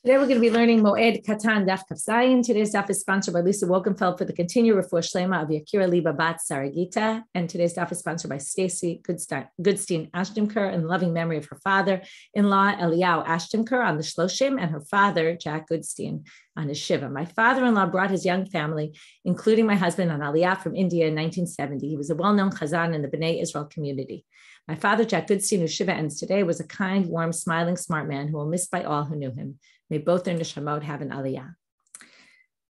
Today we're going to be learning Moed, Katan, Daf Zayin. Today's daf is sponsored by Lisa Wogenfeld for the continued refuah shlema of Yakira Liba Bat Saragita. And today's daf is sponsored by Stacy Goodstein Ashtimker in loving memory of her father-in-law Eliyahu Ashtimker on the Shloshim and her father Jack Goodstein on his Shiva. My father-in-law brought his young family, including my husband, on Aliyah from India in 1970. He was a well-known chazan in the B'nai Israel community. My father, Jack Goodstein, whose Shiva ends today, was a kind, warm, smiling, smart man who will miss by all who knew him. May both their neshamot have an aliyah.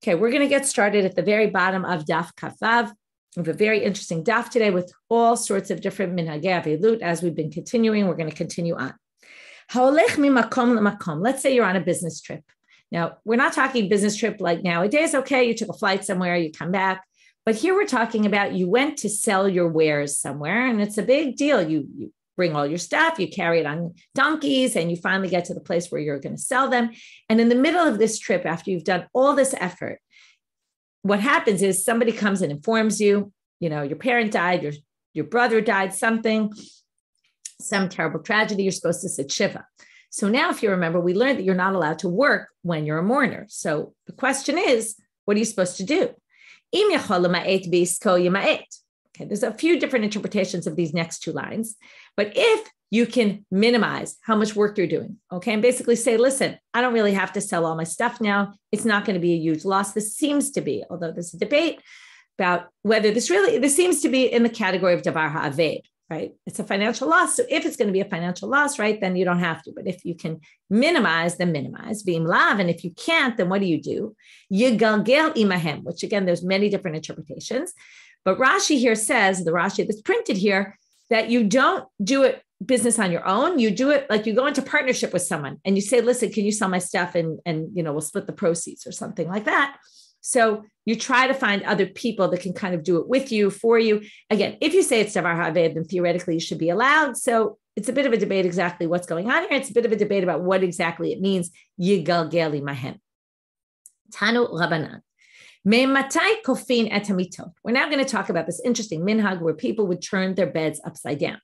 Okay, we're going to get started at the very bottom of Daf Kafav. We have a very interesting daf today with all sorts of different minhagei avilut. As we've been continuing, we're going to continue on. Ha'olech mimakom lemakom. Let's say you're on a business trip. Now, we're not talking business trip like nowadays. Okay, you took a flight somewhere, you come back. But here we're talking about you went to sell your wares somewhere, and it's a big deal. You bring all your stuff, you carry it on donkeys, and you finally get to the place where you're going to sell them. And in the middle of this trip, after you've done all this effort, what happens is somebody comes and informs you, your parent died, your brother died, some terrible tragedy, you're supposed to sit Shiva. So now, if you remember, we learned that you're not allowed to work when you're a mourner. So the question is, what are you supposed to do? Okay, there's a few different interpretations of these next two lines, but if you can minimize how much work you're doing, okay, and basically say, listen, I don't really have to sell all my stuff now. It's not going to be a huge loss. This seems to be, although there's a debate about whether this seems to be in the category of davar ha'aved, right? It's a financial loss. So if it's going to be a financial loss, right, then you don't have to. But if you can minimize, then minimize. V'im lav, and if you can't, then what do? Yigalgel imahem, which again, there's many different interpretations. But Rashi here says, the Rashi that's printed here, that you don't do it business on your own. You do it like you go into partnership with someone and you say, listen, can you sell my stuff? And we'll split the proceeds or something like that. So you try to find other people that can kind of do it with you, for you. Again, if you say it's davar ha'aved, then theoretically you should be allowed. So it's a bit of a debate exactly what's going on here. It's a bit of a debate about what exactly it means. Yigalgel imahem. Tanu Rabbanan. We're now going to talk about this interesting minhag where people would turn their beds upside down.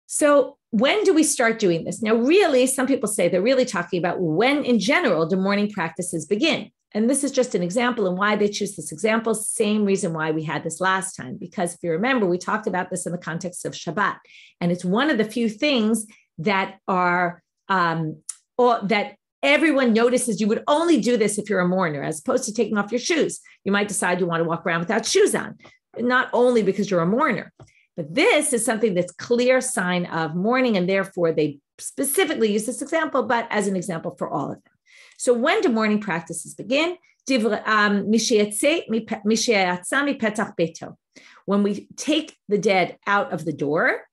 So when do we start doing this? Now, really, some people say they're really talking about when, in general, the morning practices begin. And this is just an example, and why they choose this example, same reason why we had this last time. Because if you remember, we talked about this in the context of Shabbat. And it's one of the few things that are, that everyone notices. You would only do this if you're a mourner, as opposed to taking off your shoes. You might decide you want to walk around without shoes on, not only because you're a mourner, but this is something that's clear sign of mourning, and therefore they specifically use this example, but as an example for all of them. So when do morning practices begin? When we take the dead out of the door,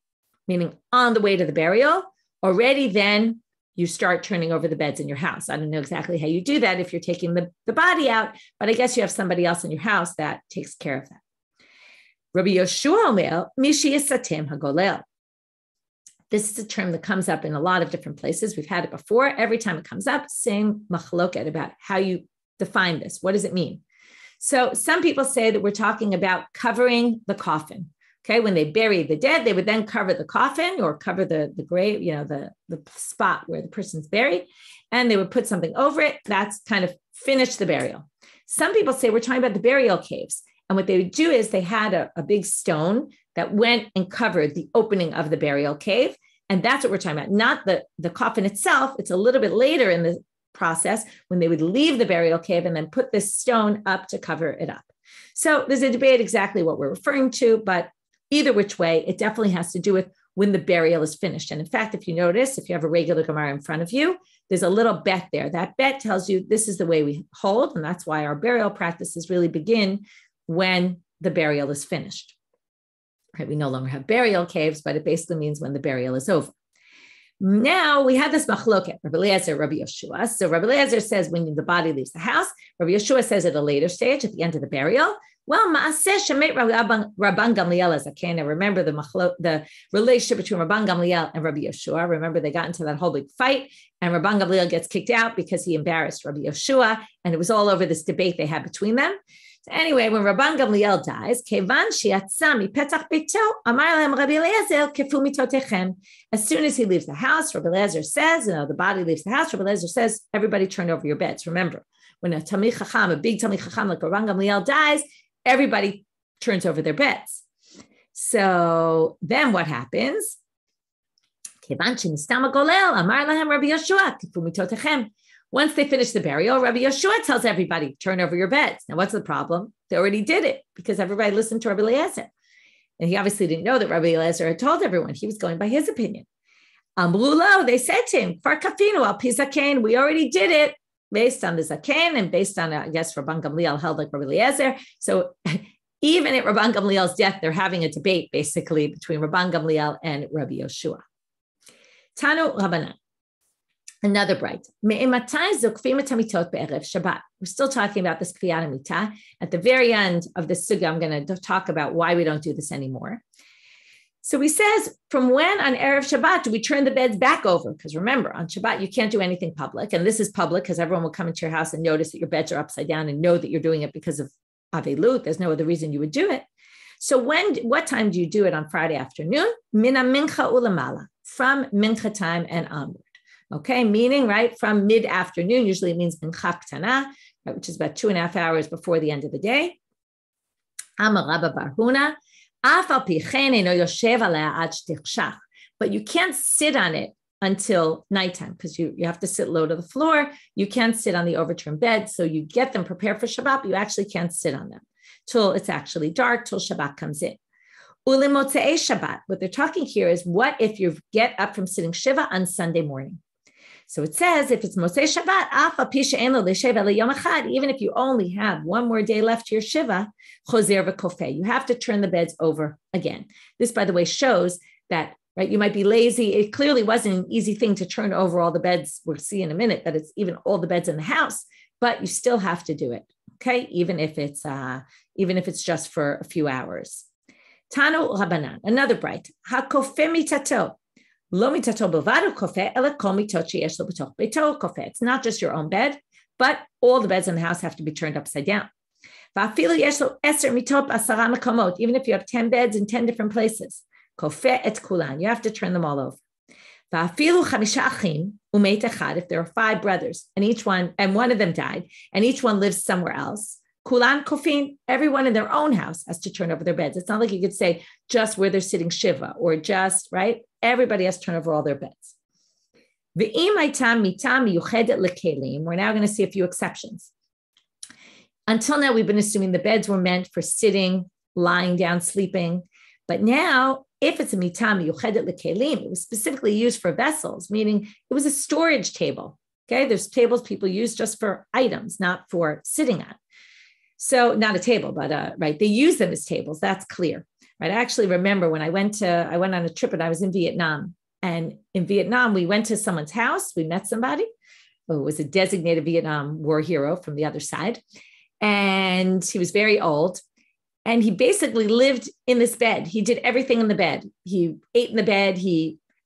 meaning on the way to the burial, already then you start turning over the beds in your house. I don't know exactly how you do that if you're taking the body out, but I guess you have somebody else in your house that takes care of that. Rabbi Yoshua Omer, Mishi Yisatem Hagolel. This is a term that comes up in a lot of different places. We've had it before. Every time it comes up, same machloket about how you define this. What does it mean? So some people say that we're talking about covering the coffin. Okay, when they bury the dead, they would then cover the coffin or cover the grave, the spot where the person's buried, and they would put something over it. That's kind of finish the burial. Some people say we're talking about the burial caves. And what they would do is they had a big stone that went and covered the opening of the burial cave. And that's what we're talking about, not the coffin itself. It's a little bit later in the process when they would leave the burial cave and then put this stone up to cover it up. So there's a debate exactly what we're referring to, but either which way, it definitely has to do with when the burial is finished. And in fact, if you notice, if you have a regular Gemara in front of you, there's a little bet there. That bet tells you this is the way we hold, and that's why our burial practices really begin when the burial is finished. Right? We no longer have burial caves, but it basically means when the burial is over. Now we have this machloket, Rabbi Eliezer, Rabbi Yoshua. So Rabbi Eliezer says when the body leaves the house. Rabbi Yoshua says at a later stage, at the end of the burial. Well, Maaseh Shemet Rabban Gamliel as a Kana. Remember the relationship between Rabban Gamliel and Rabbi Yoshua. Remember they got into that whole big fight, and Rabban Gamliel gets kicked out because he embarrassed Rabbi Yoshua, and it was all over this debate they had between them. So anyway, when Rabban Gamliel dies, as soon as he leaves the house, Rabbi Eliezer says, the body leaves the house, Rabbi Eliezer says, everybody turn over your beds. Remember, when a big Talmid Chacham like Rabban Gamliel dies, everybody turns over their beds. So then what happens? Once they finish the burial, Rabbi Yeshua tells everybody, turn over your beds. Now, what's the problem? They already did it because everybody listened to Rabbi Eliezer. And he obviously didn't know that Rabbi Eliezer had told everyone. He was going by his opinion. Amrulo, they said to him, Far kafinu al pi zaken, we already did it based on the zaken and based on, I guess, Rabban Gamliel held like Rabbi Eliezer. So even at Rabban Gamliel's death, they're having a debate basically between Rabban Gamliel and Rabbi Yeshua. Tanu Rabbanan. Another bright. We're still talking about this Kriyat Mitah. At the very end of the sugya, I'm going to talk about why we don't do this anymore. So he says, from when on Erev Shabbat do we turn the beds back over? Because remember, on Shabbat, you can't do anything public. And this is public because everyone will come into your house and notice that your beds are upside down and know that you're doing it because of Avelut. There's no other reason you would do it. So what time do you do it on Friday afternoon? Mina mincha ulamala, from mincha time and onward. Okay, meaning, right, from mid-afternoon, usually it means mincha ktana, right, which is about 2.5 hours before the end of the day. Amar Rabba bar Huna, af al pi chen eino yoshev alea ad shtichshach. But you can't sit on it until nighttime because you have to sit low to the floor. You can't sit on the overturned bed. So you get them prepared for Shabbat, but you actually can't sit on them till it's actually dark, till Shabbat comes in. Ulemotzei Shabbat, what they're talking here is what if you get up from sitting Shiva on Sunday morning? So it says, if it's Motzei Shabbat, even if you only have one more day left to your Shiva, you have to turn the beds over again. This, by the way, shows that, right, you might be lazy. It clearly wasn't an easy thing to turn over all the beds. We'll see in a minute that it's even all the beds in the house, but you still have to do it, okay? Even if it's just for a few hours. Tanu Rabbanan, another bright. HaKofeh mitato. It's not just your own bed, but all the beds in the house have to be turned upside down. Even if you have 10 beds in 10 different places, you have to turn them all over. If there are 5 brothers and one of them died, and each one lives somewhere else, Kulan kofin, everyone in their own house has to turn over their beds. It's not like you could say just where they're sitting Shiva or just, right? Everybody has to turn over all their beds. We're now going to see a few exceptions. Until now, we've been assuming the beds were meant for sitting, lying down, sleeping. But now, if it's a mitam miyuchedet lekelim, it was specifically used for vessels, meaning it was a storage table. Okay, there's tables people use just for items, not for sitting on. So not a table, but right, they use them as tables. That's clear, right? I actually remember when I went on a trip and I was in Vietnam. And in Vietnam, we went to someone's house. We met somebody who was a designated Vietnam War hero from the other side. And he was very old. And he basically lived in this bed. He did everything in the bed. He ate in the bed.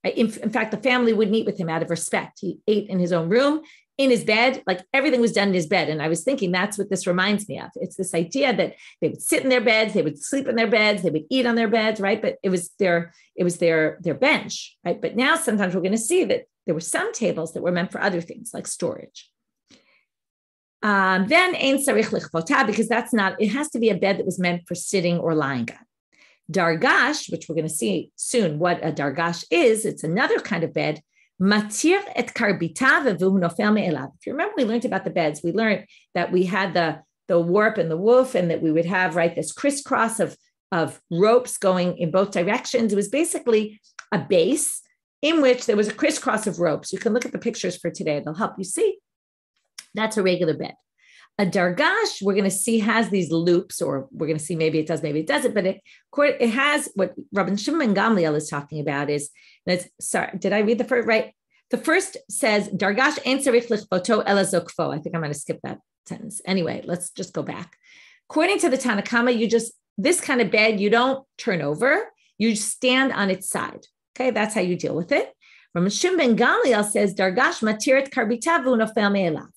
In fact, the family wouldn't eat with him out of respect. He ate in his own room, in his bed, like everything was done in his bed. And I was thinking that's what this reminds me of. It's this idea that they would sit in their beds, they would sleep in their beds, they would eat on their beds, right? But it was their bench, right? But now sometimes we're going to see that there were some tables that were meant for other things like storage. Then ein sarich lichvotah, because it has to be a bed that was meant for sitting or lying on. Dargash, which we're going to see soon what a dargash is, it's another kind of bed. Matir et karbita v'vuhu nofel me'elav. If you remember, we learned about the beds. We learned that we had the warp and the woof, and that we would have, right, this crisscross of ropes going in both directions. It was basically a base in which there was a crisscross of ropes. You can look at the pictures for today. They'll help you see. That's a regular bed. A dargash, we're going to see, has these loops, or we're going to see maybe it does, maybe it doesn't, but it has what Rabban Shimon Gamliel is talking about is, sorry, did I read the first, right? The first says, dargash ein tzarich lichboto ela zokfo. I think I'm going to skip that sentence. Anyway, let's just go back. According to the Tanakhama, this kind of bed, you don't turn over, you stand on its side. Okay, that's how you deal with it. Rabban Shimon Gamliel says, dargash matiret karbita v'unofel me'elav.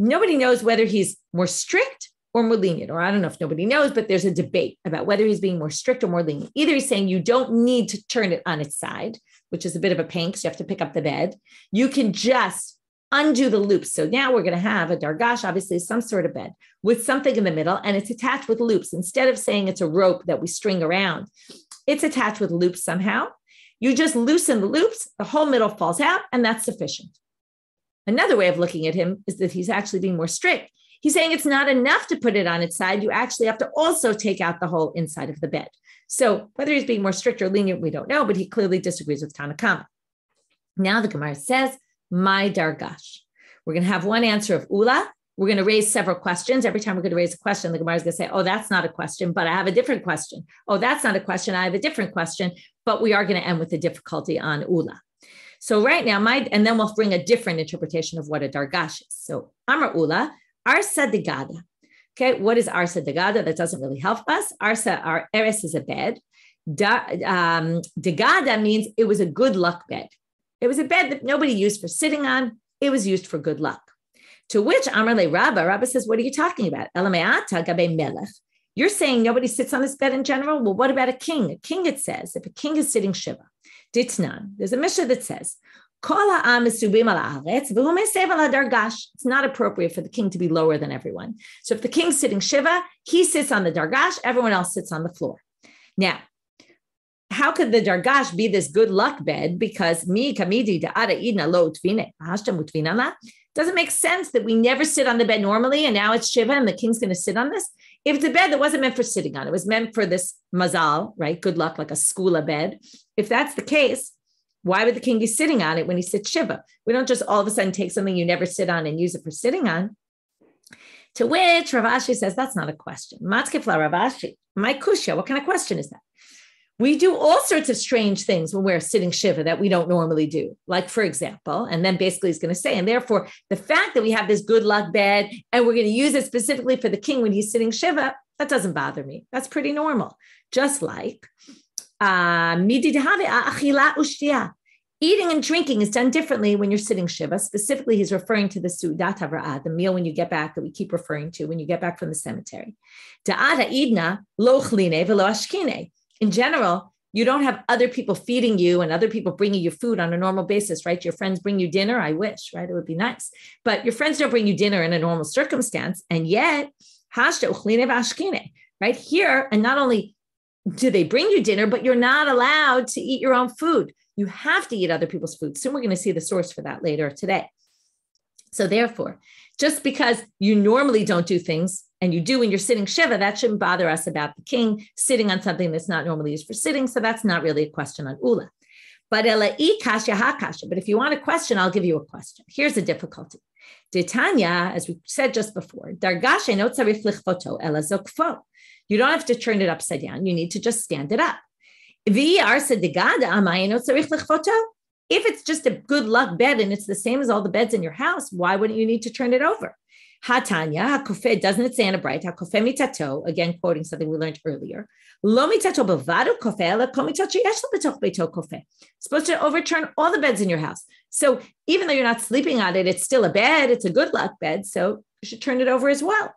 Nobody knows whether he's more strict or more lenient, or I don't know if nobody knows, but there's a debate about whether he's being more strict or more lenient. Either he's saying you don't need to turn it on its side, which is a bit of a pain because you have to pick up the bed. You can just undo the loops. So now we're going to have a dargash, obviously some sort of bed with something in the middle, and it's attached with loops. Instead of saying it's a rope that we string around, it's attached with loops somehow. You just loosen the loops, the whole middle falls out, and that's sufficient. Another way of looking at him is that he's actually being more strict. He's saying it's not enough to put it on its side. You actually have to also take out the whole inside of the bed. So whether he's being more strict or lenient, we don't know, but he clearly disagrees with Tanakama. Now the Gemara says, my dargash. We're going to have one answer of Ula. We're going to raise several questions. Every time we're going to raise a question, the Gemara is going to say, oh, that's not a question, but I have a different question. Oh, that's not a question. I have a different question, but we are going to end with the difficulty on Ula. So right now, and then we'll bring a different interpretation of what a dargash is. So Amar Ula, Arsa Degada. Okay, what is Arsa Degada? That doesn't really help us. Arsa, our eres is a bed. Degada means it was a good luck bed. It was a bed that nobody used for sitting on. It was used for good luck. To which Amar le Rabba says, what are you talking about? Elameata gabe melech. You're saying nobody sits on this bed in general? Well, what about a king? A king, it says, if a king is sitting Shiva, Ditnan, there's a Mishnah that says, it's not appropriate for the king to be lower than everyone. So if the king's sitting Shiva, he sits on the dargash, everyone else sits on the floor. Now, how could the dargash be this good luck bed? Because doesn't make sense that we never sit on the bed normally, and now it's Shiva and the king's going to sit on this. If it's a bed that wasn't meant for sitting on, it was meant for this mazal, right? Good luck, like a skula bed. If that's the case, why would the king be sitting on it when he sits Shiva? We don't just all of a sudden take something you never sit on and use it for sitting on. To which Rav Ashi says, that's not a question. Matzkefla Rav Ashi, my kushya, what kind of question is that? We do all sorts of strange things when we're sitting Shiva that we don't normally do. Like, for example, and then basically he's going to say, and therefore the fact that we have this good luck bed and we're going to use it specifically for the king when he's sitting Shiva, that doesn't bother me. That's pretty normal. Just like eating and drinking is done differently when you're sitting Shiva. Specifically, he's referring to the Sudat Havra'ah, the meal when you get back that we keep referring to when you get back from the cemetery. In general, you don't have other people feeding you and other people bringing you food on a normal basis, right? Your friends bring you dinner. I wish, right? It would be nice. But your friends don't bring you dinner in a normal circumstance. And yet, right here, and not only do they bring you dinner, but you're not allowed to eat your own food. You have to eat other people's food. Soon we're going to see the source for that later today. So therefore, just because you normally don't do things and you do when you're sitting Shiva, that shouldn't bother us about the king sitting on something that's not normally used for sitting. So that's not really a question on Ula. But if you want a question, I'll give you a question. Here's a difficulty. Tanya, as we said just before, you don't have to turn it upside down. You need to just stand it up. If it's just a good luck bed and it's the same as all the beds in your house, why wouldn't you need to turn it over? Hatanya, hakofeh, doesn't it say in a bright? Hakofeh mitato, again, quoting something we learned earlier. Lo mitato bavado kofeh, la ko mitato sheyesh lo betoch beito kofeh. Supposed to overturn all the beds in your house. So even though you're not sleeping on it, it's still a bed. It's a good luck bed. So you should turn it over as well.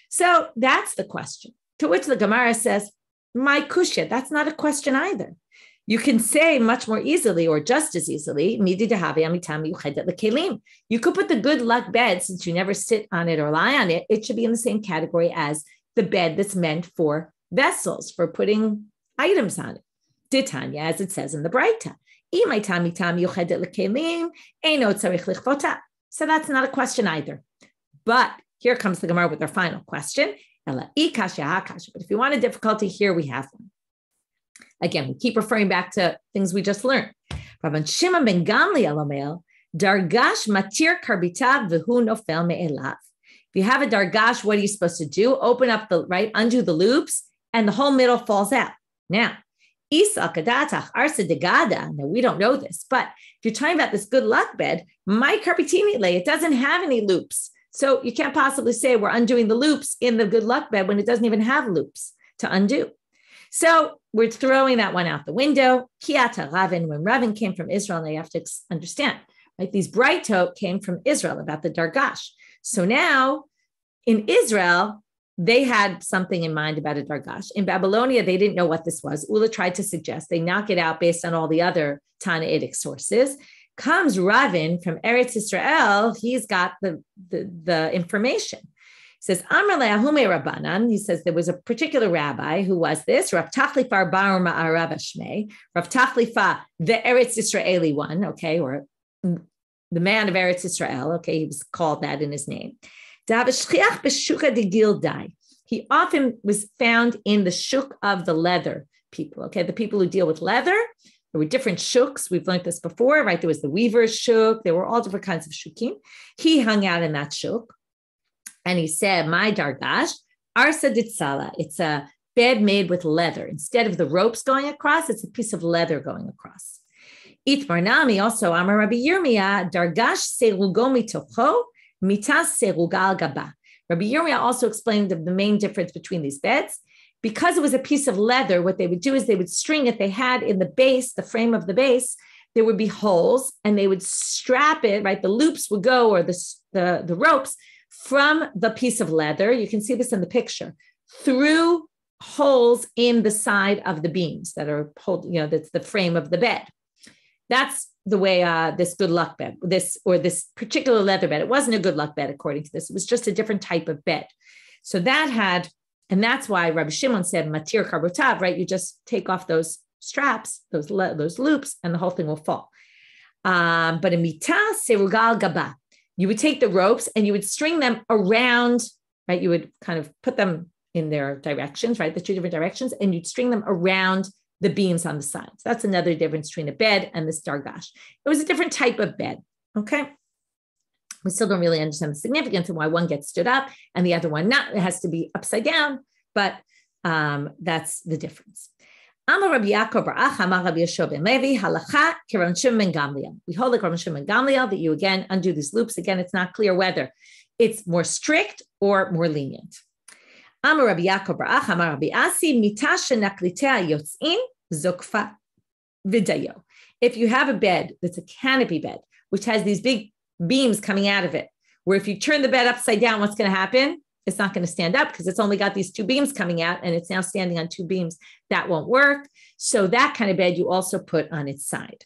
So that's the question. To which the Gemara says, my kushya, that's not a question either. You can say much more easily or just as easily, you could put the good luck bed, since you never sit on it or lie on it, it should be in the same category as the bed that's meant for vessels, for putting items on it. Titania, as it says in the Braita. So that's not a question either. But here comes the Gemara with their final question. But if you want a difficulty, here we have one. Again, we keep referring back to things we just learned. Rabban Shimon ben Gamliel Omer, Dargash matir karbita v'hu nofel me'elav. If you have a dargash, what are you supposed to do? Open up the, right, undo the loops, and the whole middle falls out. Now, Isa kadatach arsa degada. Now, we don't know this, but if you're talking about this good luck bed, my karbitini lay, it doesn't have any loops. So you can't possibly say we're undoing the loops in the good luck bed when it doesn't even have loops to undo. So we're throwing that one out the window. Kiata Ravin, when Ravin came from Israel, now you have to understand, right? These Brightot came from Israel about the Dargash. So now in Israel, they had something in mind about a dargash. In Babylonia, they didn't know what this was. Ula tried to suggest they knock it out based on all the other Tanaitic sources. Comes Ravin from Eretz Israel. He's got the information. He says, Amar le'ahume Rabbanan. He says there was a particular rabbi who was this, Rav Tachlifa Bar Ma'arav Ashmei, Rav Tachlifa, the Eretz Israeli one, okay, or the man of Eretz Israel, okay, he was called that in his name. He often was found in the shuk of the leather people, okay, the people who deal with leather. There were different shuks. We've learned this before, right? There was the weaver's shuk. There were all different kinds of shukim. He hung out in that shuk. And he said, my dargash, arsa ditzala. It's a bed made with leather. Instead of the ropes going across, it's a piece of leather going across. Itmar nami also, Amar Rabbi Yirmiyah, dargash serugo mitocho, mitas serugal gaba. Rabbi Yirmiyah also explained the main difference between these beds. Because it was a piece of leather, what they would do is they would string it. They had in the base, the frame of the base, there would be holes and they would strap it, right? The loops would go, or the ropes from the piece of leather. You can see this in the picture, through holes in the side of the beams that are, that's the frame of the bed. That's the way this good luck bed, this particular leather bed, it wasn't a good luck bed according to this. It was just a different type of bed. So that had, and that's why Rabbi Shimon said, matir karbotav, right? You just take off those straps, those loops, and the whole thing will fall. But in mita serugal gaba, you would take the ropes and you would string them around, right? You would kind of put them in their directions, right? The two different directions, and you'd string them around the beams on the sides. That's another difference between a bed and this dargash. It was a different type of bed, okay? We still don't really understand the significance of why one gets stood up and the other one not. It has to be upside down, but that's the difference. Amar Rabbi Yaakov bar Acha, Amar Rabbi Yeshua ben Levi, halacha k'Rabban Shimon ben Gamliel. We hold like Rabban Shimon ben Gamliel that you again undo these loops. Again, it's not clear whether it's more strict or more lenient. Amar Rabbi Yaakov bar Acha, Amar Rabbi Asi, mita she'naklitea yotzin zokfa vidayo. If you have a bed that's a canopy bed, which has these big beams coming out of it, where if you turn the bed upside down, what's going to happen? It's not going to stand up because it's only got these two beams coming out and it's now standing on two beams. That won't work. So that kind of bed you also put on its side.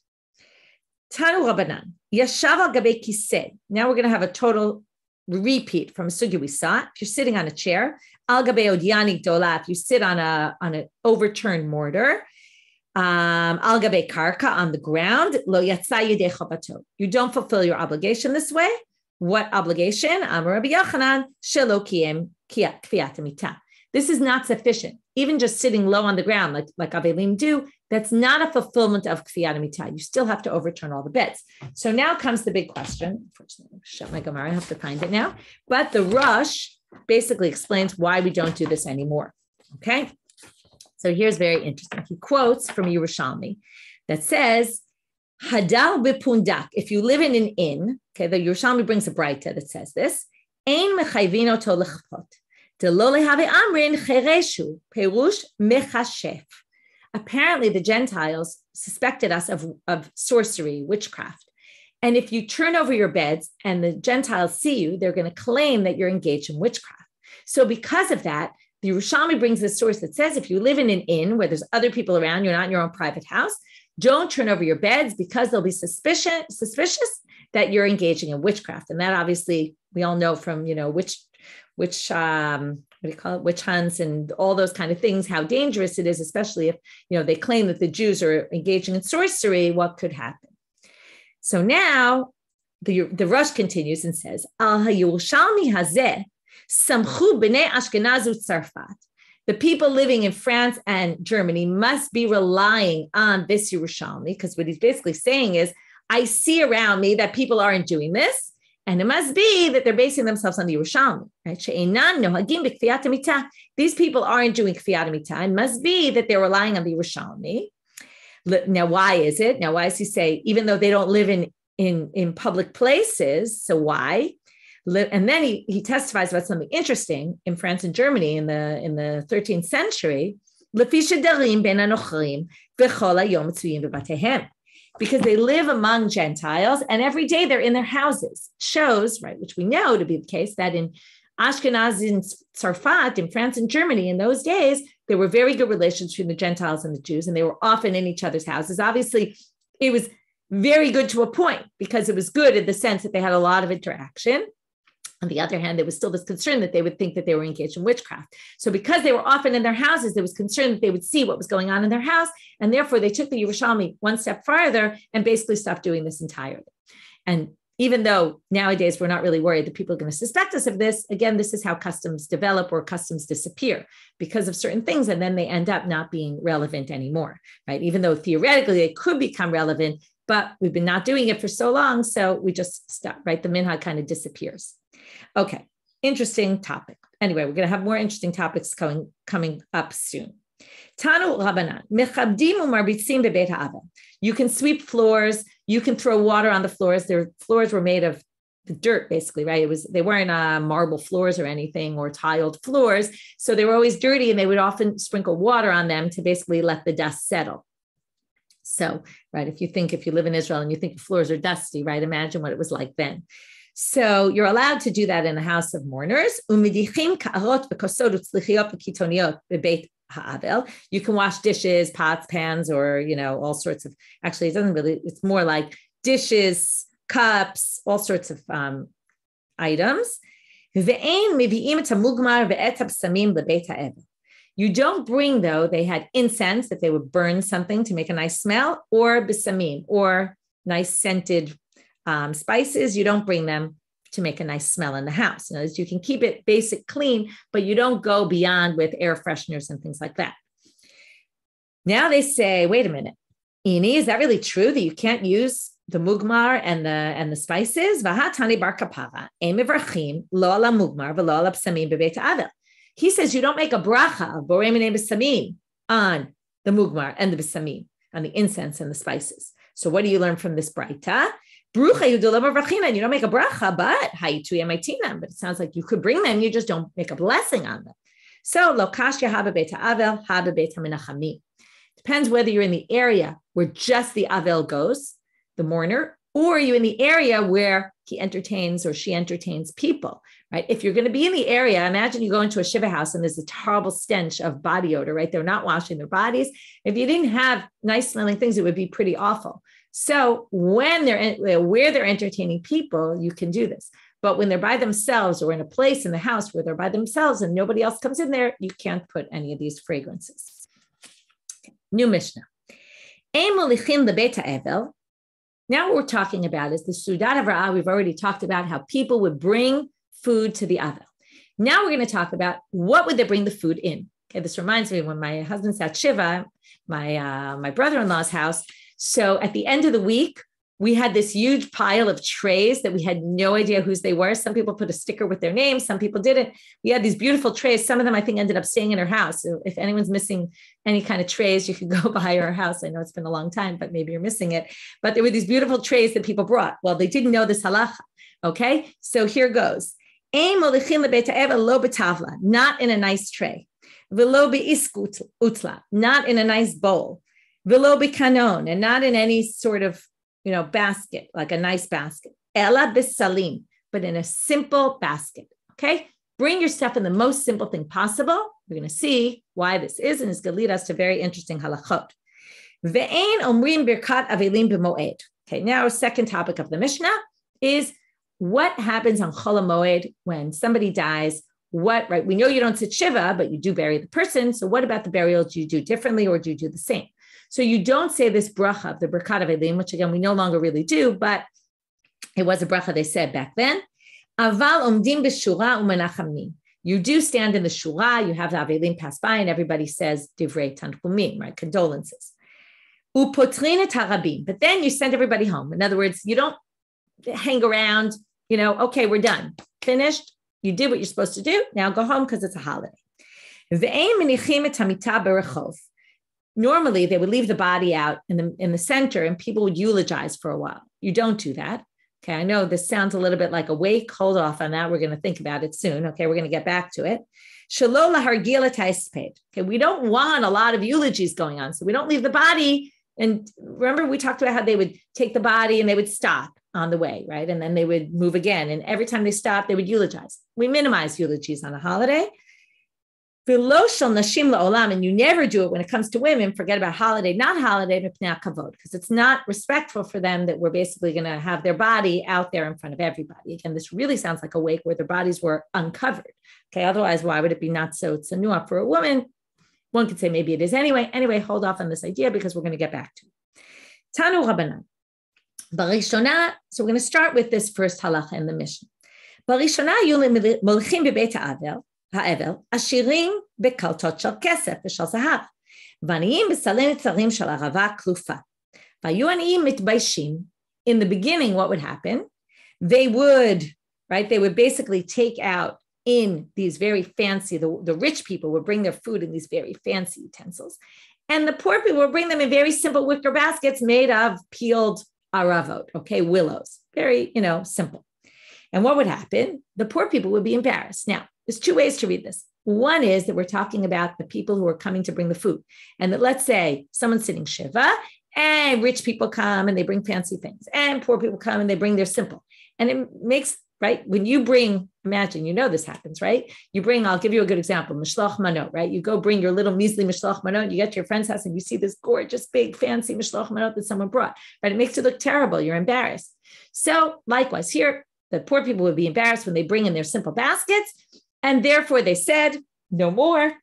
Tanu Rabbanan, yashav al gabe kiseh. Now we're going to have a total repeat from a sugya we saw. If you're sitting on a chair, al gabe odiani dola, if you sit on an overturned mortar, al gabe karka, on the ground, lo yatsa yedei chavato. You don't fulfill your obligation this way. What obligation? Amar Rabbi Yochanan, shelo kiyem kfiyat hamita. This is not sufficient. Even just sitting low on the ground, like Avelim do, that's not a fulfillment of kfiyat hamita. You still have to overturn all the beds. So now comes the big question. Unfortunately, shut my Gemara. I have to find it now. But the Rosh basically explains why we don't do this anymore. Okay. So here's very interesting. He quotes from Yerushalmi that says, Hadar bepundak, if you live in an inn, okay, the Yerushalmi brings a braita that says this, Ein mechayvin oto lechapot, de lo lehave amrin chereshu, perush mechashef. Apparently the Gentiles suspected us of sorcery, witchcraft. And if you turn over your beds and the Gentiles see you, they're going to claim that you're engaged in witchcraft. So because of that, the Yerushalmi brings this source that says if you live in an inn where there's other people around, you're not in your own private house, don't turn over your beds because they'll be suspicious that you're engaging in witchcraft. And that obviously we all know from, witch hunts and all those kind of things, how dangerous it is, especially if, they claim that the Jews are engaging in sorcery, what could happen. So now the Rosh continues and says, Al Yerushalmi hazeh samchu b'nei Ashkenaz u'Tzarfat. The people living in France and Germany must be relying on this Yerushalmi, because what he's basically saying is, I see around me that people aren't doing this, and it must be that they're basing themselves on the Yerushalmi. Right? These people aren't doing kfiyat hamita. It must be that they're relying on the Yerushalmi. Now, why is it? Now, why does he say, even though they don't live in public places, so why? And then he testifies about something interesting in France and Germany in the 13th century, because they live among Gentiles and every day they're in their houses. Shows, right, which we know to be the case, that in Ashkenaz in Tzarfat, in France and Germany, in those days, there were very good relations between the Gentiles and the Jews, and they were often in each other's houses. Obviously, it was very good to a point because it was good in the sense that they had a lot of interaction. On the other hand, there was still this concern that they would think that they were engaged in witchcraft. So because they were often in their houses, there was concern that they would see what was going on in their house. And therefore, they took the Yerushalmi one step farther and basically stopped doing this entirely. And even though nowadays we're not really worried that people are going to suspect us of this, again, this is how customs develop or customs disappear because of certain things, and then they end up not being relevant anymore, right? Even though theoretically they could become relevant, but we've been not doing it for so long, so we just stop, right? The minhag kind of disappears. Okay, interesting topic. Anyway, we're going to have more interesting topics coming up soon. Tanu Rabbanan, mechabdim umarbitzim bebeit ha'avel. You can sweep floors. You can throw water on the floors. Their floors were made of the dirt, basically, right? They weren't marble floors or anything or tiled floors. So they were always dirty, and they would often sprinkle water on them to basically let the dust settle. So, right, if you live in Israel and you think the floors are dusty, right, imagine what it was like then. So you're allowed to do that in the house of mourners. You can wash dishes, pots, pans, or, all sorts of, actually, it's more like dishes, cups, all sorts of items. You don't bring, though, they had incense that they would burn something to make a nice smell, or bisamim, or nice scented spices. You don't bring them to make a nice smell in the house. In other words, you can keep it basic clean, but you don't go beyond with air fresheners and things like that. Now they say, wait a minute, Ini, is that really true that you can't use the mugmar and the spices? He says you don't make a bracha of borei minei b'samim on the mugmar and the b'samim, on the incense and the spices. So what do you learn from this braita? Brucha you don't make a bracha, but it sounds like you could bring them, you just don't make a blessing on them. So lo kashya haba beit ha'avel, haba beit ha'menachamim. Depends whether you're in the area where just the avel goes, the mourner, or you're in the area where he entertains or she entertains people, right? If you're going to be in the area, imagine you go into a shiva house and there's a horrible stench of body odor, right? They're not washing their bodies. If you didn't have nice smelling things, it would be pretty awful. So when where they're entertaining people, you can do this. But when they're by themselves or in a place in the house where they're by themselves and nobody else comes in there, you can't put any of these fragrances. New Mishnah. Now what we're talking about is the Sudat Havra'ah. We've already talked about how people would bring food to the Avel. Now we're going to talk about what would they bring the food in. Okay, this reminds me when my husband's at Shiva, my brother-in-law's house. So at the end of the week, we had this huge pile of trays that we had no idea whose they were. Some people put a sticker with their name. Some people didn't. We had these beautiful trays. Some of them, I think, ended up staying in her house. So if anyone's missing any kind of trays, you could go by her house. I know it's been a long time, but maybe you're missing it. But there were these beautiful trays that people brought. Well, they didn't know this halacha. Okay, so here goes. Not in a nice tray. Not in a nice bowl. Kanon, and not in any sort of basket, like a nice basket. Ela bisalim, but in a simple basket. Okay, bring your stuff in the most simple thing possible. We're going to see why this is, and it's going to lead us to very interesting halachot. Ve'ein omrim birkat avelim b'moed. Okay, now our second topic of the Mishnah is what happens on Chol HaMoed when somebody dies. What, right? We know you don't sit shiva, but you do bury the person. So what about the burial? Do you do differently or do you do the same? So you don't say this bracha of the Birkat Avelim, which again, we no longer really do, but it was a bracha they said back then. Aval omdim b'shura u'menachamim. You do stand in the shura, you have the Avelim pass by and everybody says divrei tanchumim, right? Condolences. Upotrin et harabim. But then you send everybody home. In other words, you don't hang around, okay, we're done. Finished. You did what you're supposed to do. Now go home because it's a holiday. Ve'ein menichim et hamita berechov. Normally, they would leave the body out in the center and people would eulogize for a while. You don't do that. Okay, I know this sounds a little bit like a wake. Hold off on that. We're going to think about it soon. Okay, we're going to get back to it. Okay, we don't want a lot of eulogies going on. So we don't leave the body. And remember, we talked about how they would take the body and they would stop on the way, right? And then they would move again. And every time they stopped, they would eulogize. We minimize eulogies on a holiday. And you never do it when it comes to women. Forget about holiday, not holiday, because it's not respectful for them that we're basically going to have their body out there in front of everybody. Again, this really sounds like a wake where their bodies were uncovered. Okay, otherwise, why would it be not so tsanua for a woman? One could say maybe it is anyway. Anyway, hold off on this idea because we're going to get back to it. Tanu Rabbanan. Barishona, so we're going to start with this first halacha in the Mishnah. Barishona molchim bebeit האבל, עשירים בקלטות של כסף ושל זהב, ועניים בסלי נצרים של ערבה כלופה. והיו עניים מתביישים. In the beginning, what would happen? They would basically take out in these very fancy, the rich people would bring their food in these very fancy utensils. And the poor people would bring them in very simple wicker baskets made of peeled aravot, willows. Very, simple. And what would happen? The poor people would be embarrassed. Now, there's two ways to read this. One is that we're talking about the people who are coming to bring the food. And that let's say someone's sitting Shiva and rich people come and they bring fancy things and poor people come and they bring their simple. And it makes, when you bring, imagine, this happens, right? You bring, I'll give you a good example, mishloach manot, right? You go bring your little measly mishloach manot, you get to your friend's house and you see this gorgeous, big, fancy mishloach manot that someone brought, right? It makes it look terrible. You're embarrassed. So likewise here, the poor people would be embarrassed when they bring in their simple baskets. And therefore they said, no more,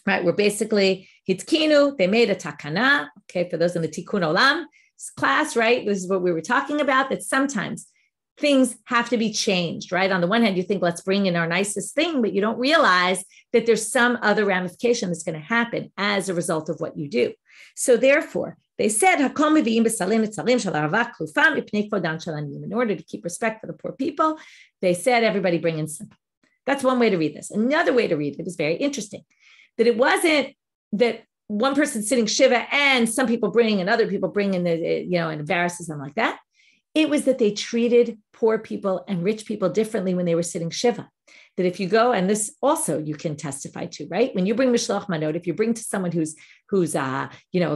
right? We're basically, hitkinu, they made a takana, for those in the tikkun olam class, right? This is what we were talking about, that sometimes things have to be changed, right? On the one hand, you think, let's bring in our nicest thing, but you don't realize that there's some other ramification that's going to happen as a result of what you do. So therefore, they said, in order to keep respect for the poor people, they said, everybody bring in simple. That's one way to read this. Another way to read it is very interesting, that it wasn't that one person's sitting Shiva and some people bring and other people bring in and embarrasses them like that. It was that they treated poor people and rich people differently when they were sitting Shiva. That if you go, and this also you can testify to, right? When you bring Mishloach Manot, if you bring to someone who's a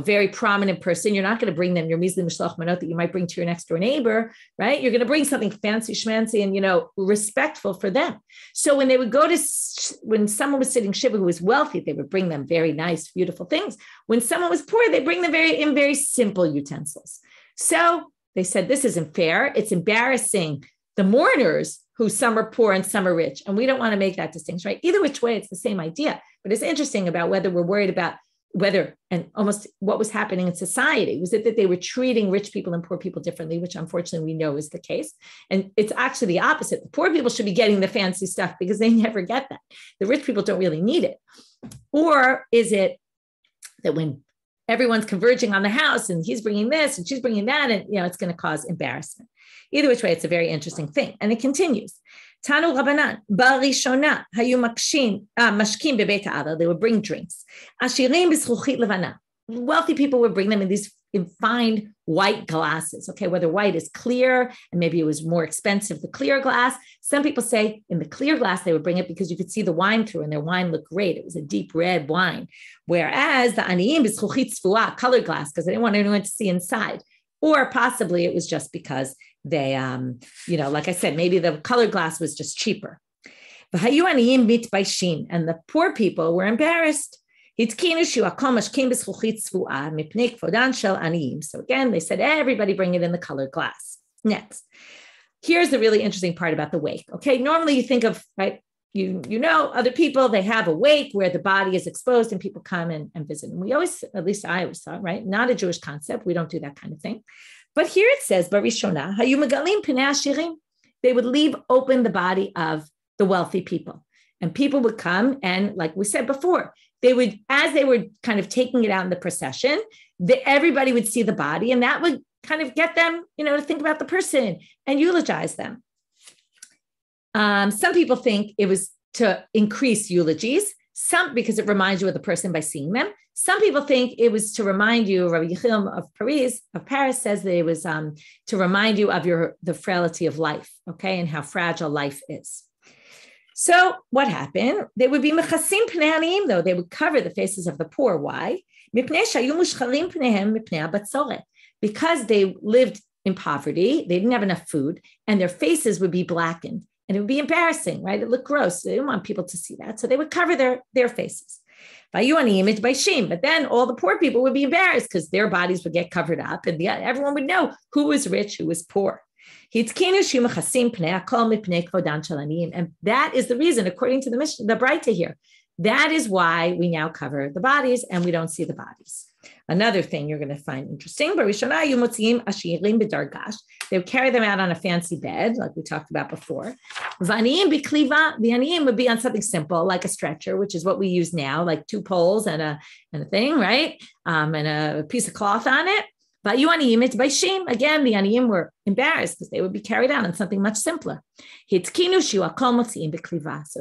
very prominent person, you're not going to bring them your measly Mishloach Manot that you might bring to your next door neighbor, right? You're going to bring something fancy schmancy and, respectful for them. So when they would go when someone was sitting Shiva who was wealthy, they would bring them very nice, beautiful things. When someone was poor, they bring them very simple utensils. So they said, this isn't fair. It's embarrassing the mourners who some are poor and some are rich. And we don't want to make that distinction, right? Either which way, it's the same idea. But it's interesting about whether we're worried about and almost what was happening in society. Was it that they were treating rich people and poor people differently, which unfortunately we know is the case. And it's actually the opposite. The poor people should be getting the fancy stuff because they never get that. The rich people don't really need it. Or is it that when everyone's converging on the house and he's bringing this and she's bringing that, and it's going to cause embarrassment. Either which way, it's a very interesting thing. And it continues. Tanu Rabbanan, barishona, hayu mashkim bebeit ha'avel. They would bring drinks. Ashirim b'zchuchit levana. Wealthy people would bring them in these fine white glasses, whether white is clear, and maybe it was more expensive, the clear glass. Some people say in the clear glass, they would bring it because you could see the wine through and their wine looked great. It was a deep red wine. Whereas the aniyim b'zchuchit tzfua, colored glass, because they didn't want anyone to see inside. Or possibly it was just because they, like I said, maybe the colored glass was just cheaper. And the poor people were embarrassed. So again, they said, everybody bring it in the colored glass. Next, here's the really interesting part about the wake. Normally you think of, right, other people, they have a wake where the body is exposed and people come and visit. And we always, at least I always thought, right, not a Jewish concept. We don't do that kind of thing. But here it says, Barishona, hayu megalim pinei ashirim. They would leave open the body of the wealthy people. And people would come and, like we said before, they would, as they were kind of taking it out in the procession, everybody would see the body, and that would kind of get them, to think about the person and eulogize them. Some people think it was to increase eulogies, because it reminds you of the person by seeing them. Some people think it was to remind you, Rabbi Yechiel of Paris says that it was to remind you of the frailty of life, and how fragile life is. So what happened? They would be mechasim pnei aniyim, though. They would cover the faces of the poor. Why? Because they lived in poverty. They didn't have enough food, and their faces would be blackened, and it would be embarrassing, right? It looked gross. They didn't want people to see that, so they would cover their faces. But then all the poor people would be embarrassed because their bodies would get covered up, and everyone would know who was rich, who was poor. And that is the reason, according to the Braita here, that is why we now cover the bodies and we don't see the bodies. Another thing you're going to find interesting, they would carry them out on a fancy bed, like we talked about before. The aniyim would be on something simple, like a stretcher, which is what we use now, like 2 poles and a thing, right? And a piece of cloth on it. Again, the aniyim were embarrassed because they would be carried out on something much simpler. So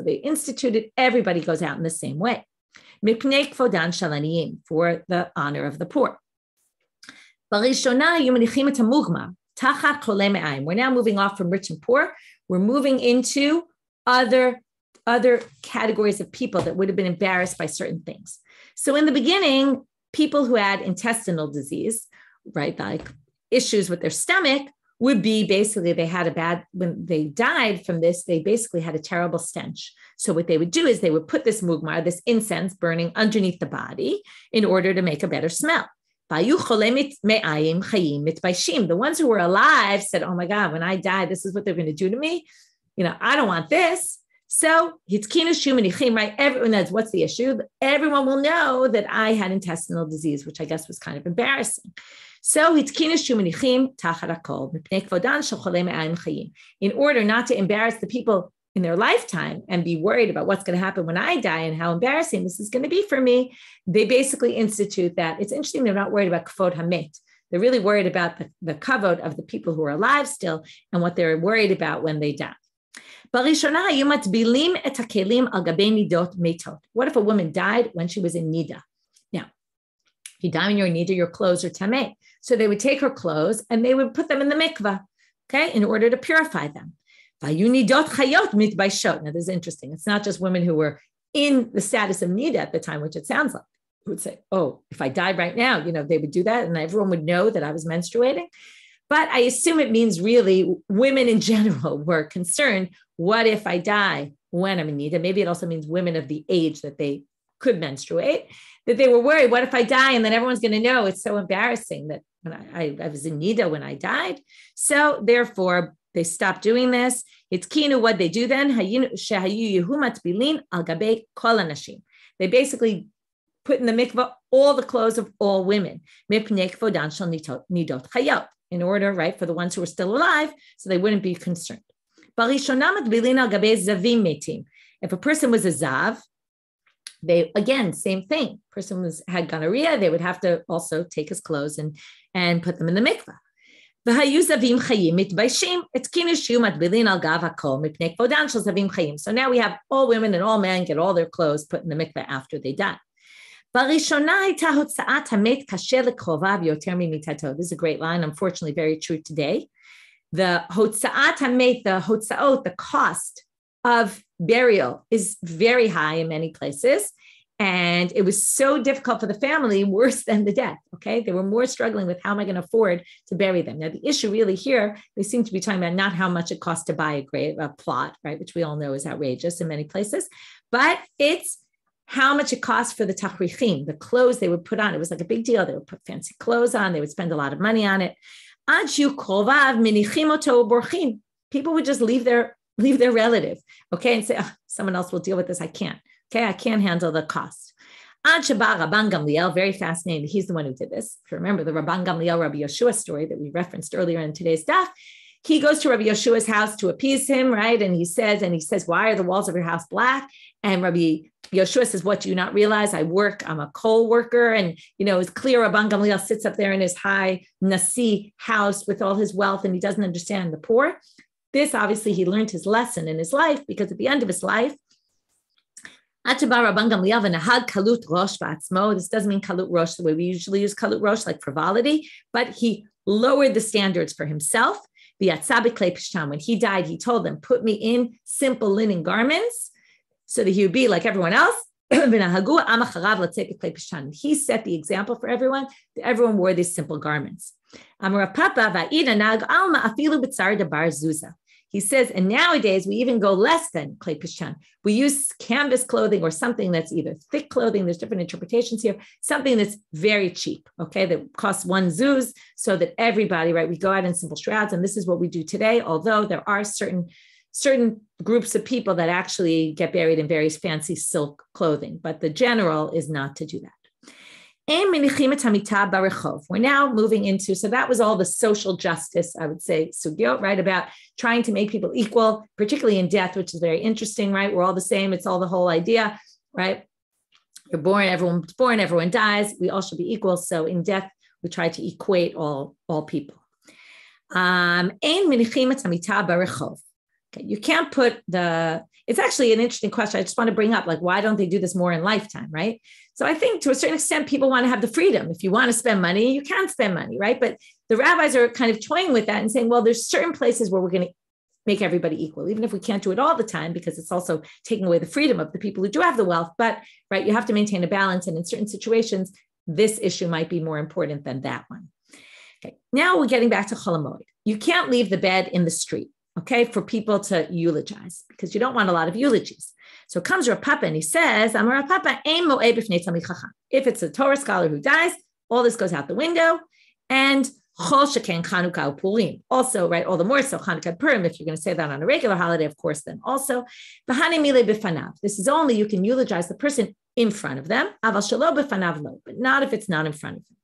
they instituted everybody goes out in the same way. For the honor of the poor. We're now moving off from rich and poor. We're moving into other categories of people that would have been embarrassed by certain things. So in the beginning, people who had intestinal disease, right, like issues with their stomach, would be basically when they died from this, they basically had a terrible stench. So what they would do is they would put this mugmar, this incense burning underneath the body in order to make a better smell. The ones who were alive said, oh my God, when I die, this is what they're going to do to me. I don't want this. So right? Everyone knows what's the issue. Everyone will know that I had intestinal disease, which I guess was kind of embarrassing. So in order not to embarrass the people in their lifetime and be worried about what's going to happen when I die and how embarrassing this is going to be for me, they basically institute that. It's interesting, they're not worried about kavod hamet. They're really worried about the kavod of the people who are alive still and what they're worried about when they die. What if a woman died when she was in nida? Now, if you die when you're in nida, your clothes are tameh. So they would take her clothes and they would put them in the mikvah, okay, in order to purify them. Now, this is interesting. It's not just women who were in the status of nida at the time, which it sounds like, who would say, oh, if I died right now, they would do that and everyone would know that I was menstruating. But I assume it means really women in general were concerned, what if I die when I'm in nida? Maybe it also means women of the age that they could menstruate, that they were worried, what if I die? And then everyone's going to know it's so embarrassing that when I was in nida when I died. So therefore, they stopped doing this. It's kinu, what they do then. They basically put in the mikvah all the clothes of all women. In order, right, for the ones who were still alive, so they wouldn't be concerned. If a person was a zav, they, again, same thing. Person had gonorrhea, they would have to also take his clothes and put them in the mikvah. So now we have all women and all men get all their clothes put in the mikvah after they die. This is a great line, unfortunately very true today. The cost of burial is very high in many places. And it was so difficult for the family, worse than the death, okay? They were more struggling with how am I going to afford to bury them? Now, the issue really here, they seem to be talking about not how much it costs to buy a plot, right? Which we all know is outrageous in many places, but it's how much it costs for the tachrichim, the clothes they would put on. It was like a big deal. They would put fancy clothes on. They would spend a lot of money on it. People would just leave their relative, okay, and say, oh, someone else will deal with this. I can't. Okay, I can't handle the cost. Rabban Gamliel, very fascinating. He's the one who did this. If you remember the Rabban Gamliel, Rabbi Yeshua story that we referenced earlier in today's daf, he goes to Rabbi Yeshua's house to appease him, right? And he says, why are the walls of your house black? And Rabbi Yeshua says, what do you not realize? I'm a coal worker. And, it's clear Rabban Gamliel sits up there in his high Nasi house with all his wealth, and he doesn't understand the poor. This, obviously, he learned his lesson in his life, because at the end of his life, this doesn't mean kalut rosh the way we usually use kalut rosh, like frivolity, but he lowered the standards for himself. When he died, he told them, put me in simple linen garments so that he would be like everyone else. He set the example for everyone. Everyone wore these simple garments. He says, and nowadays we even go less than klei pishtan. We use canvas clothing or something that's either thick clothing. There's different interpretations here. Something that's very cheap, okay, that costs one zuz, so that everybody, right? We go out in simple shrouds, and this is what we do today. Although there are certain groups of people that actually get buried in very fancy silk clothing, but the general is not to do that. We're now moving into, so that was all the social justice, I would say, sugyot, right, about trying to make people equal, particularly in death, which is very interesting, right? We're all the same. It's all the whole idea, right? You're born, everyone's born, everyone dies. We all should be equal. So in death, we try to equate all people. Okay, you can't put it's actually an interesting question. I just want to bring up, like, why don't they do this more in lifetime, right? So I think to a certain extent, people want to have the freedom. If you want to spend money, you can spend money, right? But the rabbis are kind of toying with that and saying, well, there's certain places where we're going to make everybody equal, even if we can't do it all the time, because it's also taking away the freedom of the people who do have the wealth. But, right, you have to maintain a balance. And in certain situations, this issue might be more important than that one. Okay, now we're getting back to Chol Moed. You can't leave the bed in the street, okay, for people to eulogize, because you don't want a lot of eulogies. So comes Rav Papa and he says, Amar Rav Papa, ein moed b'fnei talmid chacham. If it's a Torah scholar who dies, all this goes out the window. And chol sheken Chanukah uPurim. Also, right, all the more so Chanukah and Purim, if you're going to say that on a regular holiday, of course, then also. V'hane mile b'fanav. This is only, you can eulogize the person in front of them, aval shelo b'fanav lo, but not if it's not in front of them.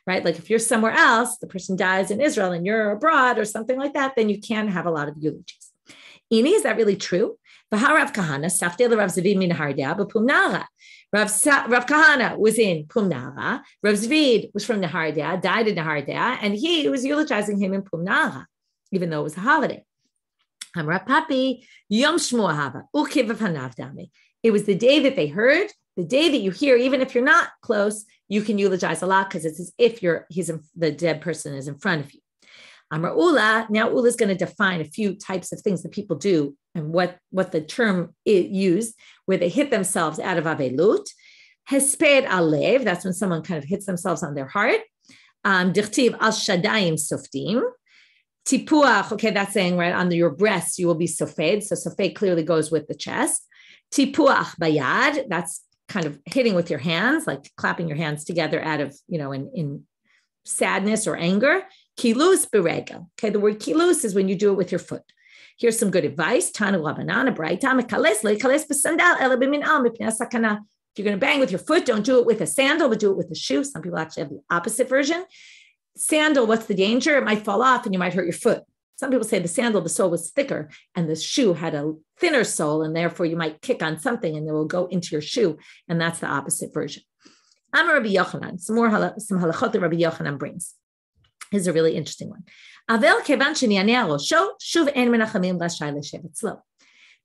Right? Like if you're somewhere else, the person dies in Israel and you're abroad or something like that, then you can have a lot of eulogies. Ini, is that really true? Rav Kahana was in Pumnara. Rav Zvid was from Nehardea, died in Nehardea, and he was eulogizing him in Pumnara, even though it was a holiday. Amra Papi, Yom Shmuah Hava, Ukiv V'fanav Dami. It was the day that they heard, the day that you hear, even if you're not close, you can eulogize a lot because it's as if the dead person is in front of you. Amar Ula, now Ula is going to define a few types of things that people do and what the term is used, where they hit themselves out of avelut. Hesped alev, that's when someone kind of hits themselves on their heart. Dichtiv al shadayim softim. Tipuach, okay, that's saying, right, on your breasts you will be sofed. So sofed clearly goes with the chest. Tipuach bayad, that's kind of hitting with your hands, like clapping your hands together out of, in sadness or anger. Kilus beregel. Okay, the word kilus is when you do it with your foot. Here's some good advice. Tanu Rabbanan, Braita, Mekales lekales b'sandal ela b'min'al mipnei sakana. If you're going to bang with your foot, don't do it with a sandal, but do it with a shoe. Some people actually have the opposite version. Sandal, what's the danger? It might fall off and you might hurt your foot. Some people say the sandal, the sole was thicker and the shoe had a thinner sole, and therefore you might kick on something and it will go into your shoe. And that's the opposite version. Amar Rabbi Yochanan, some halachot that Rabbi Yochanan brings. Here's a really interesting one.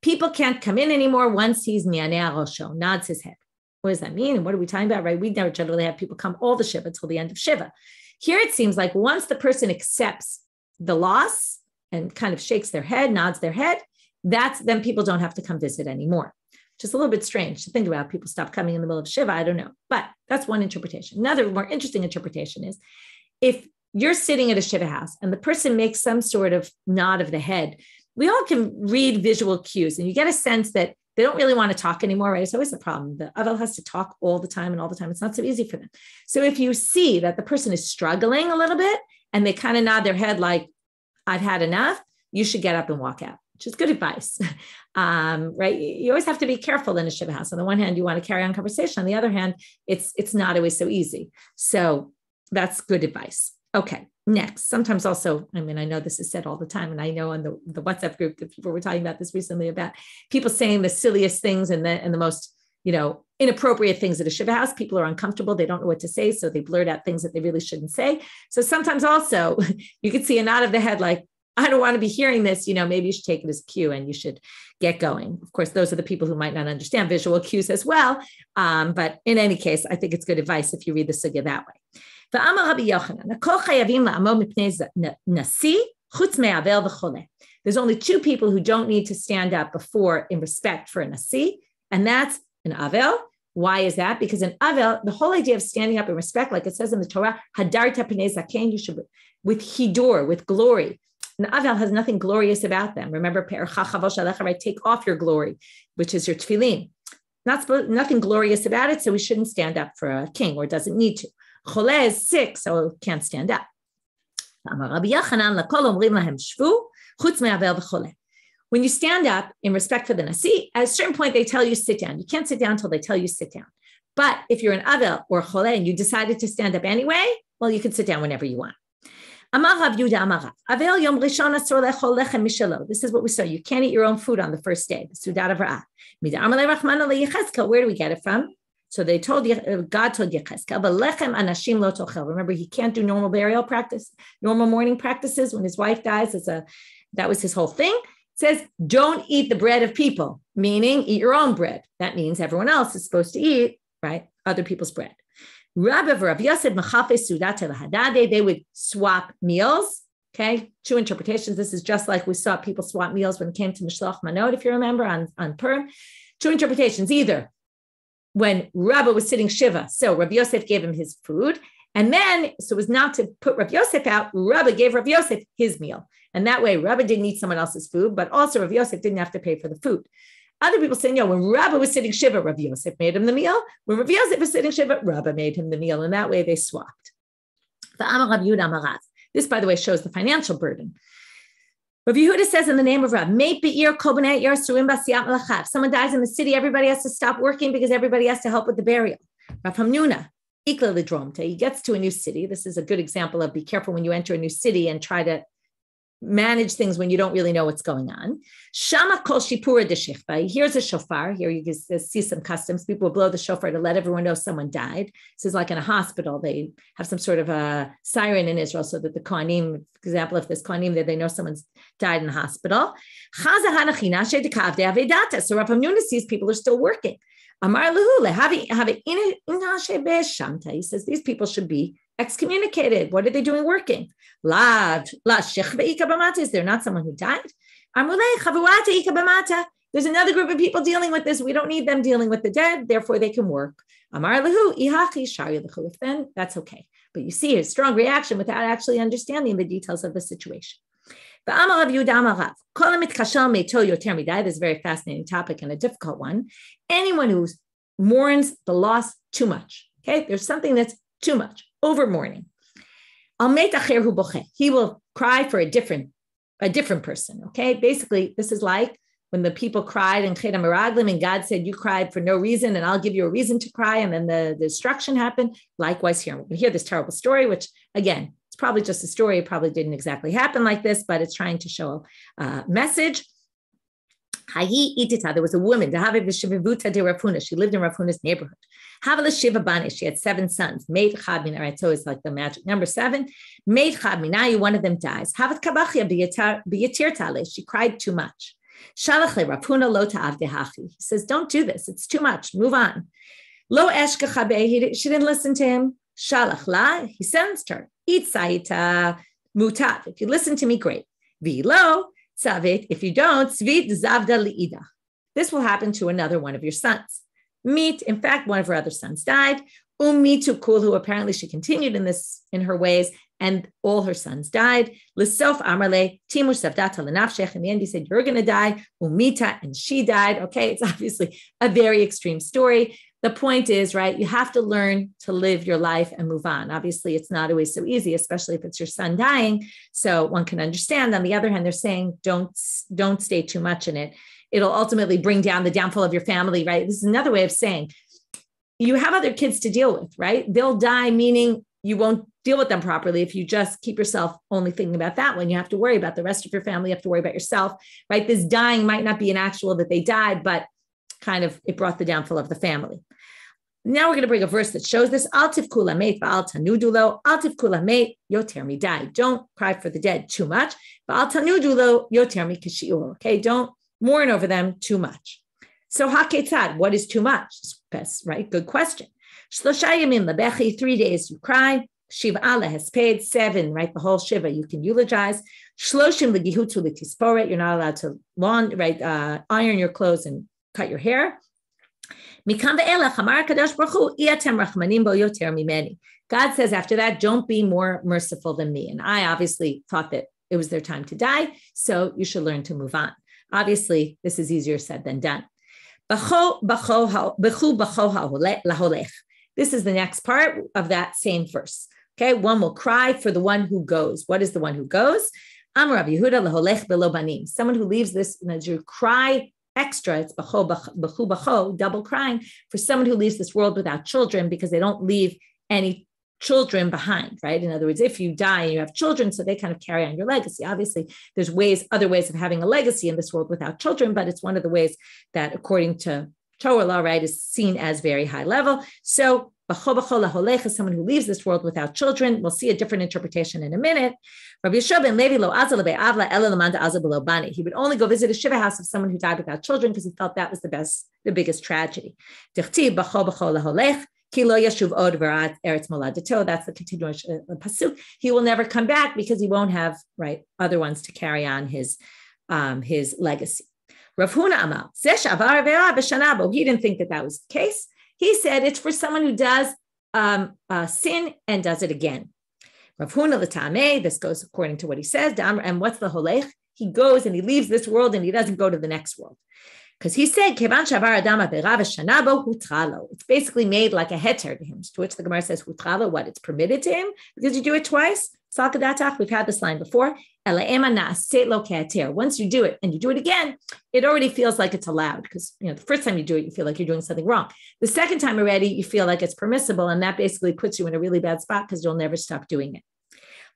People can't come in anymore once he's nianei rosho, nods his head. What does that mean? And what are we talking about? Right? We never generally have people come all the Shiva until the end of Shiva. Here it seems like once the person accepts the loss and kind of shakes their head, nods their head, then people don't have to come visit anymore. Just a little bit strange to think about. People stop coming in the middle of Shiva. I don't know. But that's one interpretation. Another more interesting interpretation is if you're sitting at a Shiva house and the person makes some sort of nod of the head, we all can read visual cues and you get a sense that they don't really want to talk anymore, right? It's always a problem. The Avel has to talk all the time and all the time. It's not so easy for them. So if you see that the person is struggling a little bit and they kind of nod their head like, I've had enough, you should get up and walk out, which is good advice, right? You always have to be careful in a Shiva house. On the one hand, you want to carry on conversation. On the other hand, it's not always so easy. So that's good advice. Okay, next. Sometimes also, I know this is said all the time, and I know in the WhatsApp group that people were talking about this recently about people saying the silliest things and the most, inappropriate things at a Shiva house. People are uncomfortable. They don't know what to say. So they blurt out things that they really shouldn't say. So sometimes also you could see a nod of the head, like, I don't want to be hearing this, maybe you should take it as a cue and you should get going. Of course, those are the people who might not understand visual cues as well. But in any case, I think it's good advice if you read the sugya that way. There's only two people who don't need to stand up before in respect for a nasi, and that's an avel, Why is that? Because in Avel, the whole idea of standing up in respect, like it says in the Torah, Hadarta Pnei Zaken, you should, with Hidur, with glory. And Avel has nothing glorious about them. Remember, right? Take off your glory, which is your tefillin. Nothing glorious about it, so we shouldn't stand up for a king, or doesn't need to. Choleh is sick, so can't stand up. When you stand up in respect for the Nasi, at a certain point, they tell you sit down. You can't sit down until they tell you sit down. But if you're an Avel or Choleh and you decided to stand up anyway, well, you can sit down whenever you want. This is what we saw. You can't eat your own food on the first day. Where do we get it from? So they told God told Yechezkel, remember, he can't do normal burial practice, normal mourning practices when his wife dies. That was his whole thing. It says, don't eat the bread of people, meaning eat your own bread. That means everyone else is supposed to eat, right, other people's bread. They would swap meals. Okay, two interpretations. This is just like we saw people swap meals when it came to Mishloach Manot, if you remember, on Purim. Two interpretations, either when Rabba was sitting Shiva, so Rabbi Yosef gave him his food, and then, so it was not to put Rabbi Yosef out, Rabba gave Rabbi Yosef his meal. And that way, Rabba didn't eat someone else's food, but also Rabbi Yosef didn't have to pay for the food. Other people say, no, when Rabba was sitting Shiva, Rabbi Yosef made him the meal. When Rabbi Yosef was sitting Shiva, Rabba made him the meal. And that way they swapped. This, by the way, shows the financial burden. Rabbi Yehuda says in the name of Rab, if someone dies in the city, everybody has to stop working because everybody has to help with the burial. Rav Hamnuna, he gets to a new city. This is a good example of be careful when you enter a new city and try to manage things when you don't really know what's going on. Shama kol shipura de. Here's a shofar. Here you can see some customs. People will blow the shofar to let everyone know someone died. This is like in a hospital. They have some sort of a siren in Israel so that the Kohanim, for example, if there's Kohanim there, they know someone's died in the hospital. So Rav Hamnuna sees people are still working. He says these people should be excommunicated. What are they doing working? Is there not someone who died? There's another group of people dealing with this. We don't need them dealing with the dead, therefore they can work. Then that's okay. But you see his strong reaction without actually understanding the details of the situation. This is a very fascinating topic and a difficult one. Anyone who mourns the loss too much, okay? There's something that's too much, over mourning. He will cry for a different person, okay? Basically, this is like when the people cried in Chet HaMeraglim and God said, you cried for no reason and I'll give you a reason to cry, and then the destruction happened. Likewise here, we hear this terrible story, which again, it's probably just a story. It probably didn't exactly happen like this, but it's trying to show a message. There was a woman, she lived in Rav Huna's neighborhood. She had 7 sons. Right, so it's like the magic number 7. One of them dies. She cried too much. He says, don't do this. It's too much. Move on. She didn't listen to him. He sentenced her. If you listen to me, great. If you don't, this will happen to another one of your sons. In fact, one of her other sons died. Who apparently she continued in her ways, and all her sons died. L'sof amarle timur savdata l'nafshech. In the end, he said, you're going to die. Umita, and she died. Okay, it's obviously a very extreme story. The point is, right, you have to learn to live your life and move on. Obviously, it's not always so easy, especially if it's your son dying. So one can understand. On the other hand, they're saying, don't stay too much in it. It'll ultimately bring down the downfall of your family, right? This is another way of saying you have other kids to deal with, right? They'll die, meaning you won't deal with them properly if you just keep yourself only thinking about that one. You have to worry about the rest of your family. You have to worry about yourself, right? This dying might not be an actual that they died, but kind of it brought the downfall of the family. Now we're going to bring a verse that shows this. Altiv kula meit va'al tanudulo. Altiv kula meit yoter midai. Don't cry for the dead too much. Va'al tanudulo yoter mi kashiur. Okay, don't mourn over them too much. So haketzad, what is too much? Right, good question. Shlosha yamim lebechi, 3 days you cry. Shiva has paid 7, right? The whole Shiva you can eulogize. Shloshim legihutu litisporet. You're not allowed to iron your clothes and cut your hair. God says after that, don't be more merciful than me. And I obviously thought that it was their time to die, so you should learn to move on. Obviously, this is easier said than done. This is the next part of that same verse. Okay, one will cry for the one who goes. What is the one who goes? Someone who leaves this, you cry extra, it's double crying for someone who leaves this world without children because they don't leave any children behind, right? In other words, if you die and you have children, so they kind of carry on your legacy. Obviously, there's other ways of having a legacy in this world without children, but it's one of the ways that, according to Torah law, right, is seen as very high level. So, is someone who leaves this world without children. We'll see a different interpretation in a minute. Rabbi Yeshua ben Levi lo azal be'avla ela lamanda azal below bani. He would only go visit a shiva house of someone who died without children because he felt that was the biggest tragedy. Dichtiv b'cho laholech. That's the continuation of the pasuk. He will never come back because he won't have other ones to carry on his legacy. Rav Huna Amal, he didn't think that was the case. He said it's for someone who does sin and does it again. Rav Huna l'tameh, this goes according to what he says. And what's the holech? He goes and he leaves this world and he doesn't go to the next world. Because he said, it's basically made like a heter to him, to which the Gemara says, what? It's permitted to him because you do it twice. We've had this line before. Once you do it and you do it again, it already feels like it's allowed because the first time you do it, you feel like you're doing something wrong. The second time already, you feel like it's permissible, and that basically puts you in a really bad spot because you'll never stop doing it.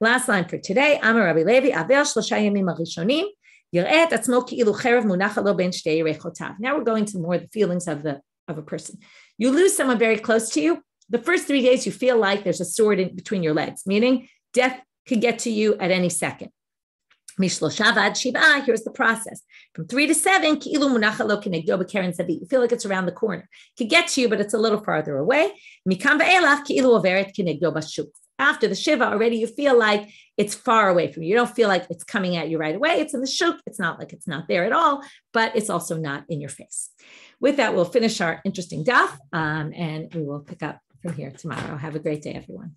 Last line for today. Amar Rabbi Levi, Avel Shlosha Yamim Harishonim. Now we're going to more the feelings of a person. You lose someone very close to you. The first 3 days, you feel like there's a sword in between your legs, meaning death could get to you at any second. Here's the process. From 3 to 7, you feel like it's around the corner. It could get to you, but it's a little farther away. After the Shiva, already you feel like it's far away from you. You don't feel like it's coming at you right away. It's in the shuk. It's not like it's not there at all, but it's also not in your face. With that, we'll finish our interesting daf, and we will pick up from here tomorrow. Have a great day, everyone.